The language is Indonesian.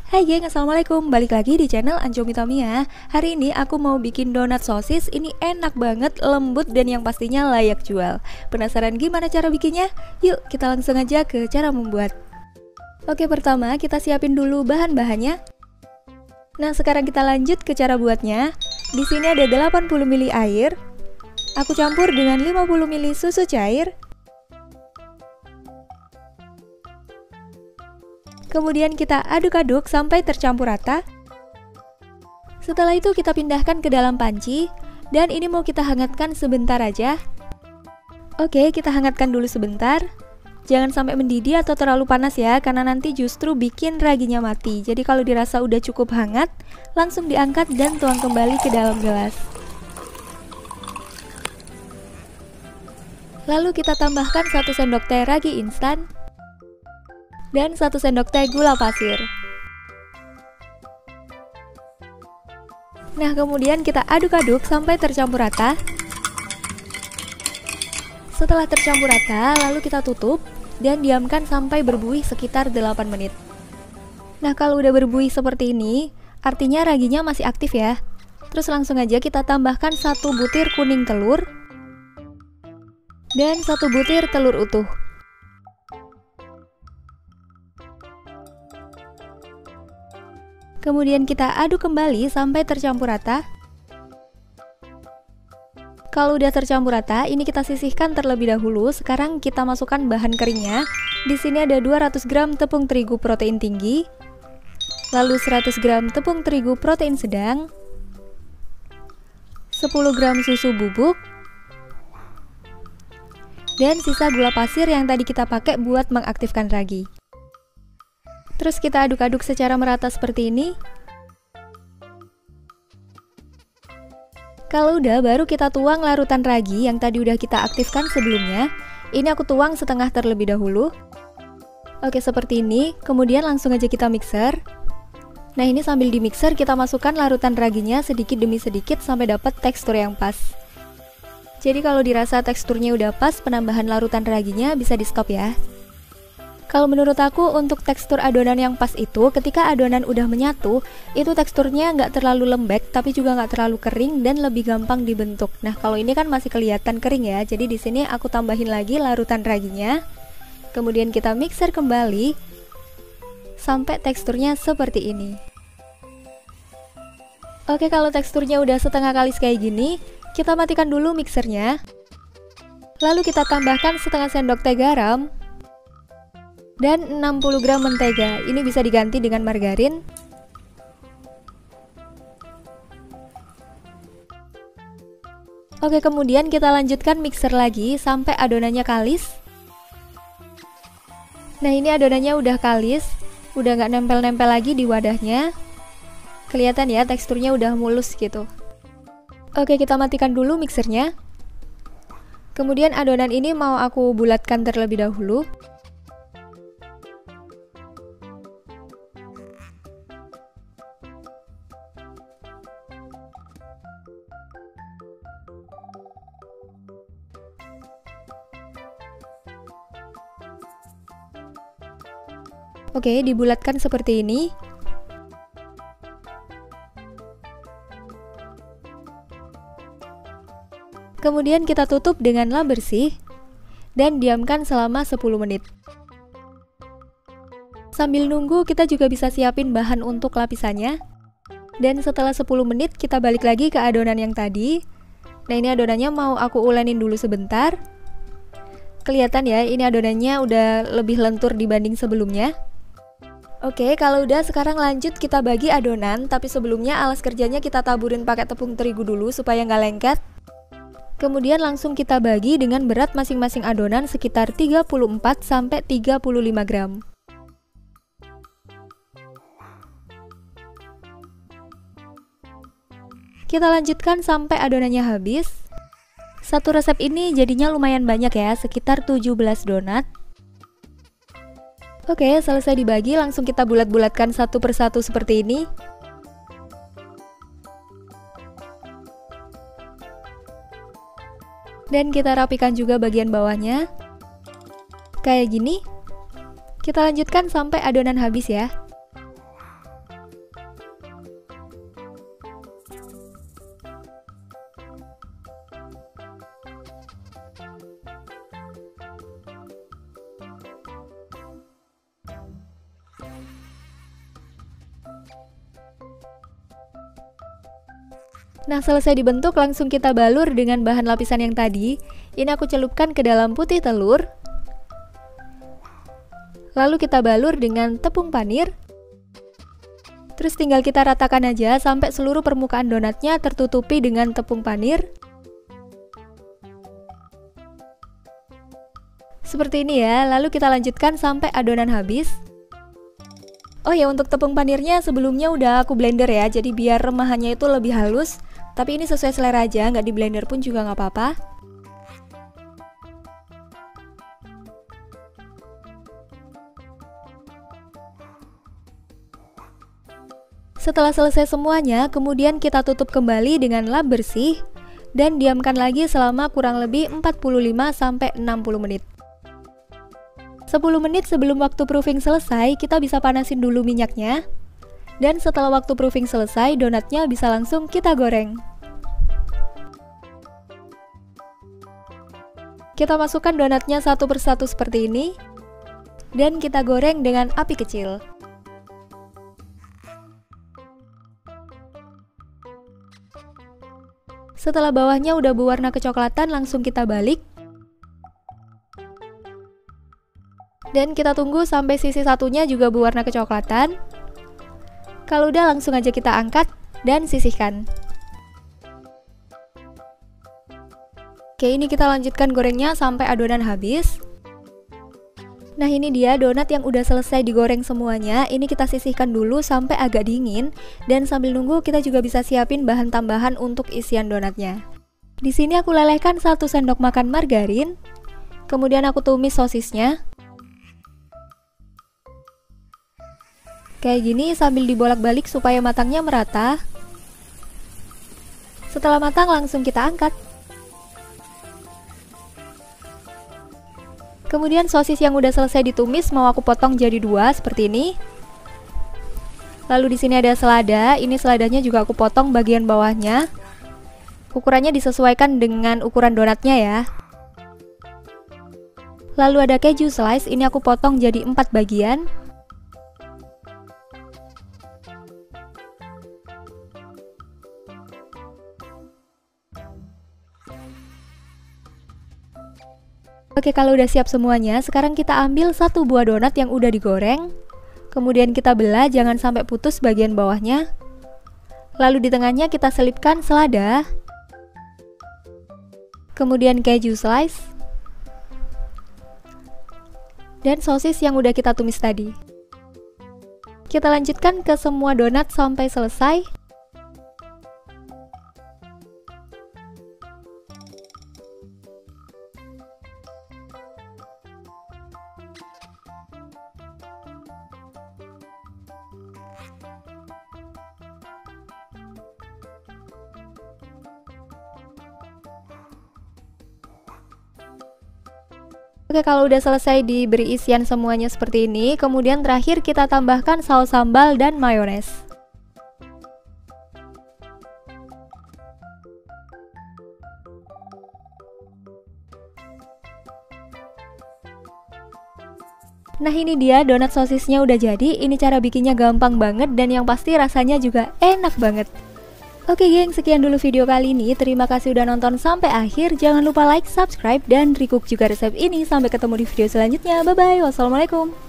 Hai geng, assalamualaikum. Balik lagi di channel Ancomi Tamiya. Hari ini aku mau bikin donat sosis. Ini enak banget, lembut, dan yang pastinya layak jual. Penasaran gimana cara bikinnya? Yuk kita langsung aja ke cara membuat. Oke, pertama kita siapin dulu bahan-bahannya. Nah, sekarang kita lanjut ke cara buatnya. Di sini ada 80 ml air. Aku campur dengan 50 ml susu cair. Kemudian kita aduk-aduk sampai tercampur rata. Setelah itu kita pindahkan ke dalam panci. Dan ini mau kita hangatkan sebentar aja. Oke, kita hangatkan dulu sebentar. Jangan sampai mendidih atau terlalu panas ya, karena nanti justru bikin raginya mati. Jadi kalau dirasa udah cukup hangat, langsung diangkat dan tuang kembali ke dalam gelas. Lalu kita tambahkan 1 sendok teh ragi instan dan 1 sendok teh gula pasir. Nah, kemudian kita aduk-aduk sampai tercampur rata. Setelah tercampur rata, lalu kita tutup dan diamkan sampai berbuih sekitar 8 menit. Nah, kalau udah berbuih seperti ini, artinya raginya masih aktif ya. Terus langsung aja kita tambahkan 1 butir kuning telur dan 1 butir telur utuh. Kemudian kita aduk kembali sampai tercampur rata. Kalau udah tercampur rata, ini kita sisihkan terlebih dahulu. Sekarang kita masukkan bahan keringnya. Di sini ada 200 gram tepung terigu protein tinggi, lalu 100 gram tepung terigu protein sedang, 10 gram susu bubuk, dan sisa gula pasir yang tadi kita pakai buat mengaktifkan ragi. Terus kita aduk-aduk secara merata seperti ini. Kalau udah, baru kita tuang larutan ragi yang tadi udah kita aktifkan sebelumnya. Ini aku tuang setengah terlebih dahulu. Oke, seperti ini. Kemudian langsung aja kita mixer. Nah, ini sambil di mixer kita masukkan larutan raginya sedikit demi sedikit sampai dapat tekstur yang pas. Jadi kalau dirasa teksturnya udah pas, penambahan larutan raginya bisa di stop ya. Kalau menurut aku, untuk tekstur adonan yang pas itu, ketika adonan udah menyatu, itu teksturnya nggak terlalu lembek, tapi juga nggak terlalu kering dan lebih gampang dibentuk. Nah, kalau ini kan masih kelihatan kering ya, jadi di sini aku tambahin lagi larutan raginya. Kemudian kita mixer kembali sampai teksturnya seperti ini. Oke, kalau teksturnya udah setengah kalis kayak gini, kita matikan dulu mixernya. Lalu kita tambahkan setengah sendok teh garam dan 60 gram mentega. Ini bisa diganti dengan margarin. Oke, kemudian kita lanjutkan mixer lagi sampai adonannya kalis. Nah, ini adonannya udah kalis, udah nggak nempel-nempel lagi di wadahnya. Kelihatan ya, teksturnya udah mulus gitu. Oke, kita matikan dulu mixernya. Kemudian adonan ini mau aku bulatkan terlebih dahulu. Oke, dibulatkan seperti ini. Kemudian kita tutup dengan lap bersih dan diamkan selama 10 menit. Sambil nunggu, kita juga bisa siapin bahan untuk lapisannya. Dan setelah 10 menit kita balik lagi ke adonan yang tadi. Nah, ini adonannya mau aku ulenin dulu sebentar. Kelihatan ya, ini adonannya udah lebih lentur dibanding sebelumnya. Oke, kalau udah, sekarang lanjut kita bagi adonan. Tapi sebelumnya alas kerjanya kita taburin pakai tepung terigu dulu supaya nggak lengket. Kemudian langsung kita bagi dengan berat masing-masing adonan sekitar 34-35 gram. Kita lanjutkan sampai adonannya habis. Satu resep ini jadinya lumayan banyak ya, sekitar 17 donat. Oke, selesai dibagi, langsung kita bulat-bulatkan satu persatu seperti ini. Dan kita rapikan juga bagian bawahnya. Kayak gini. Kita lanjutkan sampai adonan habis ya. Nah, selesai dibentuk langsung kita balur dengan bahan lapisan yang tadi. Ini aku celupkan ke dalam putih telur. Lalu kita balur dengan tepung panir. Terus tinggal kita ratakan aja sampai seluruh permukaan donatnya tertutupi dengan tepung panir. Seperti ini ya, lalu kita lanjutkan sampai adonan habis. Oh ya, untuk tepung panirnya sebelumnya udah aku blender ya, jadi biar remahannya itu lebih halus. Tapi ini sesuai selera aja, nggak di blender pun juga nggak apa-apa. Setelah selesai semuanya, kemudian kita tutup kembali dengan lap bersih dan diamkan lagi selama kurang lebih 45-60 menit. 10 menit sebelum waktu proofing selesai, kita bisa panasin dulu minyaknya. Dan setelah waktu proofing selesai, donatnya bisa langsung kita goreng. Kita masukkan donatnya satu persatu seperti ini. Dan kita goreng dengan api kecil. Setelah bawahnya udah berwarna kecoklatan, langsung kita balik. Dan kita tunggu sampai sisi satunya juga berwarna kecoklatan. Kalau udah langsung aja kita angkat dan sisihkan. Oke, ini kita lanjutkan gorengnya sampai adonan habis. Nah, ini dia donat yang udah selesai digoreng semuanya. Ini kita sisihkan dulu sampai agak dingin. Dan sambil nunggu kita juga bisa siapin bahan tambahan untuk isian donatnya. Di sini aku lelehkan 1 sendok makan margarin. Kemudian aku tumis sosisnya. Kayak gini sambil dibolak-balik supaya matangnya merata. Setelah matang langsung kita angkat. Kemudian sosis yang udah selesai ditumis mau aku potong jadi 2 seperti ini. Lalu di sini ada selada. Ini seladanya juga aku potong bagian bawahnya. Ukurannya disesuaikan dengan ukuran donatnya ya. Lalu ada keju slice. Ini aku potong jadi 4 bagian. Oke, kalau udah siap semuanya, sekarang kita ambil 1 buah donat yang udah digoreng. Kemudian kita belah, jangan sampai putus bagian bawahnya. Lalu di tengahnya kita selipkan selada. Kemudian keju slice. Dan sosis yang udah kita tumis tadi. Kita lanjutkan ke semua donat sampai selesai. Oke, kalau udah selesai diberi isian semuanya seperti ini, kemudian terakhir kita tambahkan saus sambal dan mayones. Nah, ini dia donat sosisnya udah jadi. Ini cara bikinnya gampang banget dan yang pasti rasanya juga enak banget. Oke geng, sekian dulu video kali ini. Terima kasih udah nonton sampai akhir. Jangan lupa like, subscribe, dan recook juga resep ini. Sampai ketemu di video selanjutnya. Bye-bye. Wassalamualaikum.